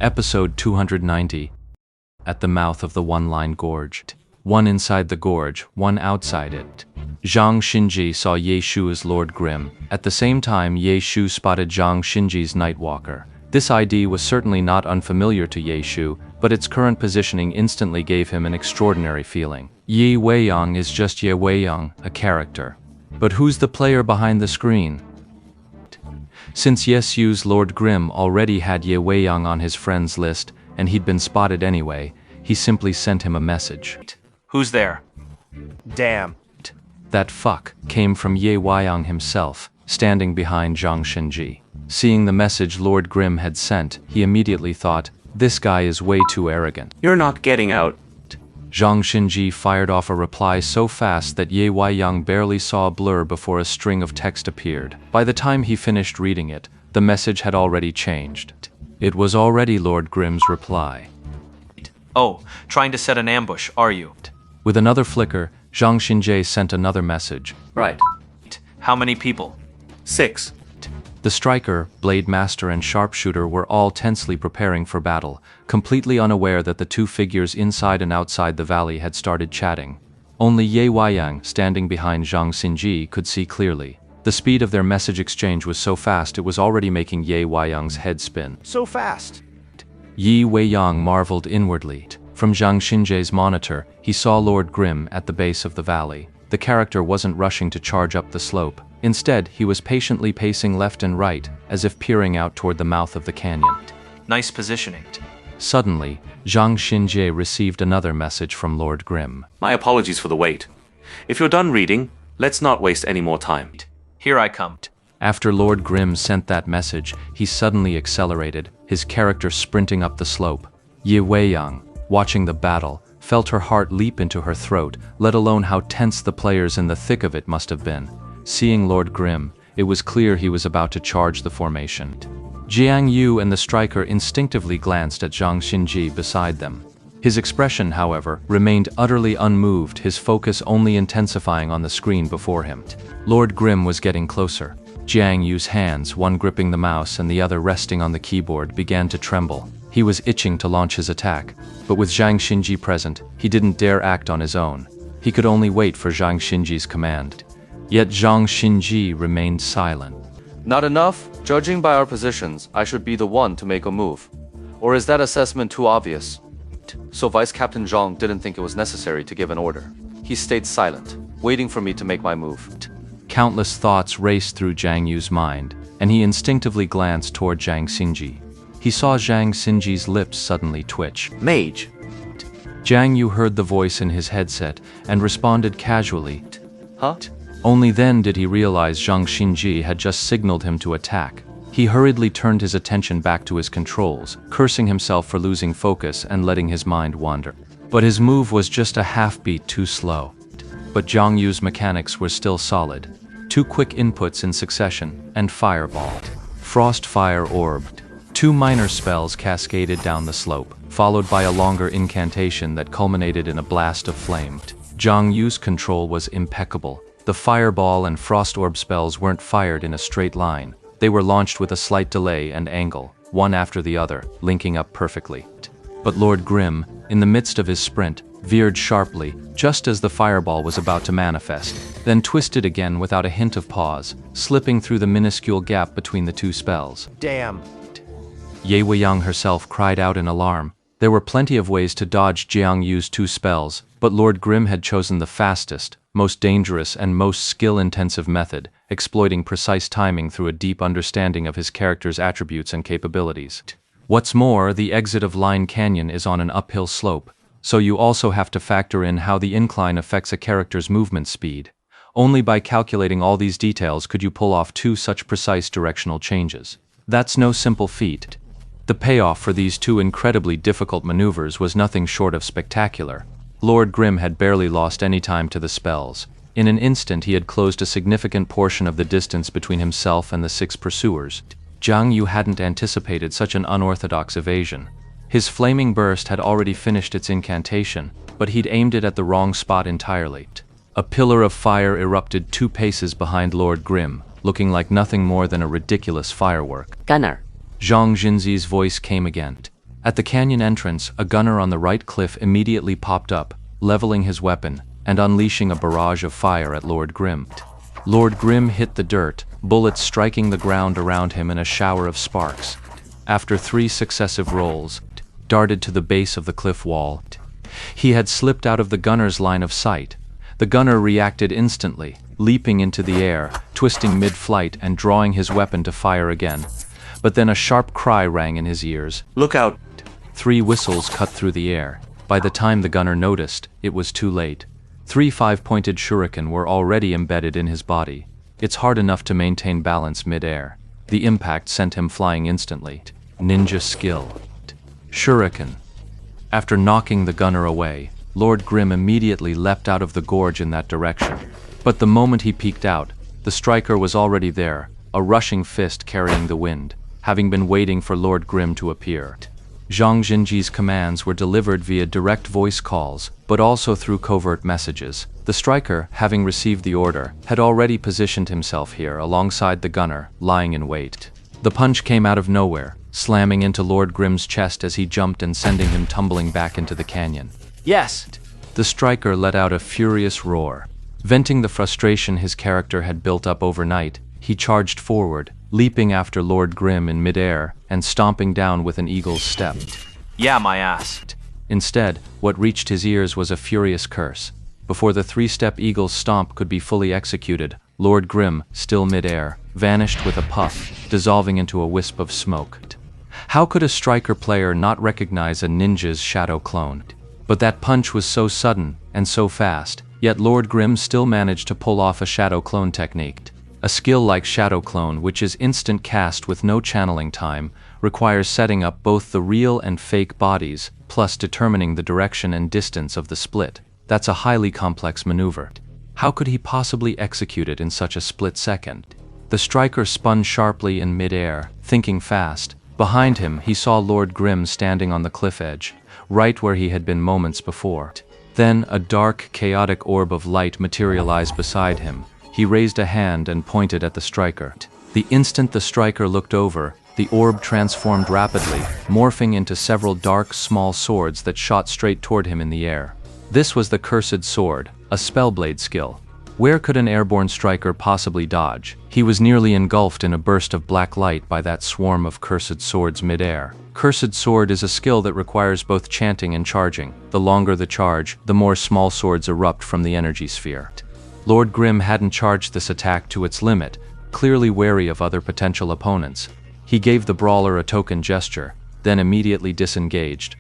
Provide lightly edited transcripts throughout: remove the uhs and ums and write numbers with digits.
Episode 290. At the mouth of the one-line gorge. One inside the gorge, one outside it. Zhang Xinji saw Ye Shu as Lord Grimm. At the same time, Ye Shu spotted Zhang Xinji's Nightwalker. This ID was certainly not unfamiliar to Ye Shu, but its current positioning instantly gave him an extraordinary feeling. Ye Weiyang is just Ye Weiyang, a character. But who's the player behind the screen? Since Ye Shu's Lord Grimm already had Ye Weiyang on his friends list, and he'd been spotted anyway, he simply sent him a message. Who's there? Damn. That fuck came from Ye Weiyang himself, standing behind Zhang Xinji. Seeing the message Lord Grimm had sent, he immediately thought, this guy is way too arrogant. You're not getting out. Zhang Xinji fired off a reply so fast that Ye Weiyang barely saw a blur before a string of text appeared. By the time he finished reading it, the message had already changed. It was already Lord Grimm's reply. Oh, trying to set an ambush, are you? With another flicker, Zhang Xinji sent another message. Right. How many people? 6. The striker, blade master and sharpshooter were all tensely preparing for battle, completely unaware that the two figures inside and outside the valley had started chatting. Only Ye Weiyang, standing behind Zhang Xinji, could see clearly. The speed of their message exchange was so fast it was already making Ye Weiyang's head spin. So fast. Ye Weiyang marveled inwardly. From Zhang Xinji's monitor, he saw Lord Grimm at the base of the valley. The character wasn't rushing to charge up the slope. Instead, he was patiently pacing left and right, as if peering out toward the mouth of the canyon. Nice positioning. Suddenly, Zhang Xinji received another message from Lord Grimm. My apologies for the wait. If you're done reading, let's not waste any more time. Here I come. After Lord Grimm sent that message, he suddenly accelerated, his character sprinting up the slope. Ye Weiyang, watching the battle, felt her heart leap into her throat, let alone how tense the players in the thick of it must have been. Seeing Lord Grimm, it was clear he was about to charge the formation. Jiang Yu and the striker instinctively glanced at Zhang Xinji beside them. His expression, however, remained utterly unmoved, his focus only intensifying on the screen before him. Lord Grimm was getting closer. Jiang Yu's hands, one gripping the mouse and the other resting on the keyboard, began to tremble. He was itching to launch his attack, but with Zhang Xinji present, he didn't dare act on his own. He could only wait for Zhang Xinji's command. Yet Zhang Xinji remained silent. Not enough? Judging by our positions, I should be the one to make a move. Or is that assessment too obvious? So Vice Captain Zhang didn't think it was necessary to give an order. He stayed silent, waiting for me to make my move. Countless thoughts raced through Jiang Yu's mind, and he instinctively glanced toward Zhang Xinji. He saw Zhang Xinji's lips suddenly twitch. Mage. Jiang Yu heard the voice in his headset and responded casually. Huh? Only then did he realize Zhang Xinji had just signaled him to attack. He hurriedly turned his attention back to his controls, cursing himself for losing focus and letting his mind wander. But his move was just a half-beat too slow. But Jiang Yu's mechanics were still solid. 2 quick inputs in succession, and fireball. Frost Fire Orb. 2 minor spells cascaded down the slope, followed by a longer incantation that culminated in a blast of flame. Jiang Yu's control was impeccable. The fireball and frost orb spells weren't fired in a straight line. They were launched with a slight delay and angle, one after the other, linking up perfectly. But Lord Grimm, in the midst of his sprint, veered sharply, just as the fireball was about to manifest, then twisted again without a hint of pause, slipping through the minuscule gap between the 2 spells. Damn. Ye Weiyang herself cried out in alarm. There were plenty of ways to dodge Jiang Yu's 2 spells, but Lord Grimm had chosen the fastest, most dangerous and most skill-intensive method, exploiting precise timing through a deep understanding of his character's attributes and capabilities. What's more, the exit of Line Canyon is on an uphill slope, so you also have to factor in how the incline affects a character's movement speed. Only by calculating all these details could you pull off 2 such precise directional changes. That's no simple feat. The payoff for these 2 incredibly difficult maneuvers was nothing short of spectacular. Lord Grimm had barely lost any time to the spells. In an instant he had closed a significant portion of the distance between himself and the 6 pursuers. Jiang Yu hadn't anticipated such an unorthodox evasion. His flaming burst had already finished its incantation, but he'd aimed it at the wrong spot entirely. A pillar of fire erupted 2 paces behind Lord Grimm, looking like nothing more than a ridiculous firework. Gunner. Zhang Xinji's voice came again. At the canyon entrance, a gunner on the right cliff immediately popped up, leveling his weapon and unleashing a barrage of fire at Lord Grim. Lord Grim hit the dirt, bullets striking the ground around him in a shower of sparks. After 3 successive rolls, darted to the base of the cliff wall. He had slipped out of the gunner's line of sight. The gunner reacted instantly, leaping into the air, twisting mid-flight and drawing his weapon to fire again. But then a sharp cry rang in his ears. Look out! 3 whistles cut through the air. By the time the gunner noticed, it was too late. 3 5-pointed shuriken were already embedded in his body. It's hard enough to maintain balance mid-air. The impact sent him flying instantly. Ninja skill. Shuriken. After knocking the gunner away, Lord Grim immediately leapt out of the gorge in that direction. But the moment he peeked out, the striker was already there, a rushing fist carrying the wind, having been waiting for Lord Grim to appear. Zhang Jinji's commands were delivered via direct voice calls, but also through covert messages. The striker, having received the order, had already positioned himself here alongside the gunner, lying in wait. The punch came out of nowhere, slamming into Lord Grim's chest as he jumped and sending him tumbling back into the canyon. Yes! The striker let out a furious roar. Venting the frustration his character had built up overnight, he charged forward, leaping after Lord Grim in midair and stomping down with an eagle's step. Yeah, my ass. Instead, what reached his ears was a furious curse. Before the 3-step eagle's stomp could be fully executed, Lord Grim, still midair, vanished with a puff, dissolving into a wisp of smoke. How could a striker player not recognize a ninja's shadow clone? But that punch was so sudden and so fast, yet Lord Grim still managed to pull off a shadow clone technique. A skill like Shadow Clone, which is instant cast with no channeling time, requires setting up both the real and fake bodies, plus determining the direction and distance of the split. That's a highly complex maneuver. How could he possibly execute it in such a split second? The striker spun sharply in mid-air, thinking fast. Behind him, he saw Lord Grim standing on the cliff edge, right where he had been moments before. Then a dark, chaotic orb of light materialized beside him. He raised a hand and pointed at the striker. The instant the striker looked over, the orb transformed rapidly, morphing into several dark, small swords that shot straight toward him in the air. This was the Cursed Sword, a spellblade skill. Where could an airborne striker possibly dodge? He was nearly engulfed in a burst of black light by that swarm of Cursed Swords mid-air. Cursed Sword is a skill that requires both chanting and charging. The longer the charge, the more small swords erupt from the energy sphere. Lord Grim hadn't charged this attack to its limit, clearly wary of other potential opponents. He gave the brawler a token gesture, then immediately disengaged,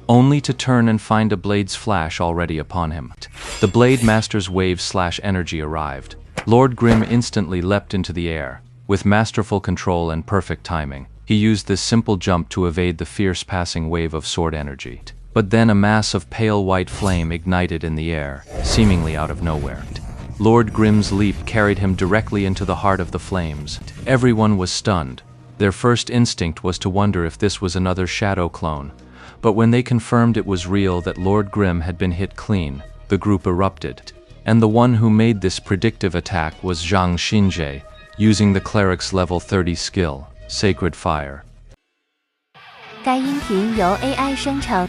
only to turn and find a blade's flash already upon him. The Blade Master's wave/energy arrived. Lord Grim instantly leapt into the air. With masterful control and perfect timing, he used this simple jump to evade the fierce passing wave of sword energy. But then a mass of pale white flame ignited in the air, seemingly out of nowhere. Lord Grim's leap carried him directly into the heart of the flames. Everyone was stunned. Their first instinct was to wonder if this was another shadow clone. But when they confirmed it was real, that Lord Grim had been hit clean, the group erupted. And the one who made this predictive attack was Zhang Jinji, using the cleric's level 30 skill, Sacred Fire. 该音频由AI 生成。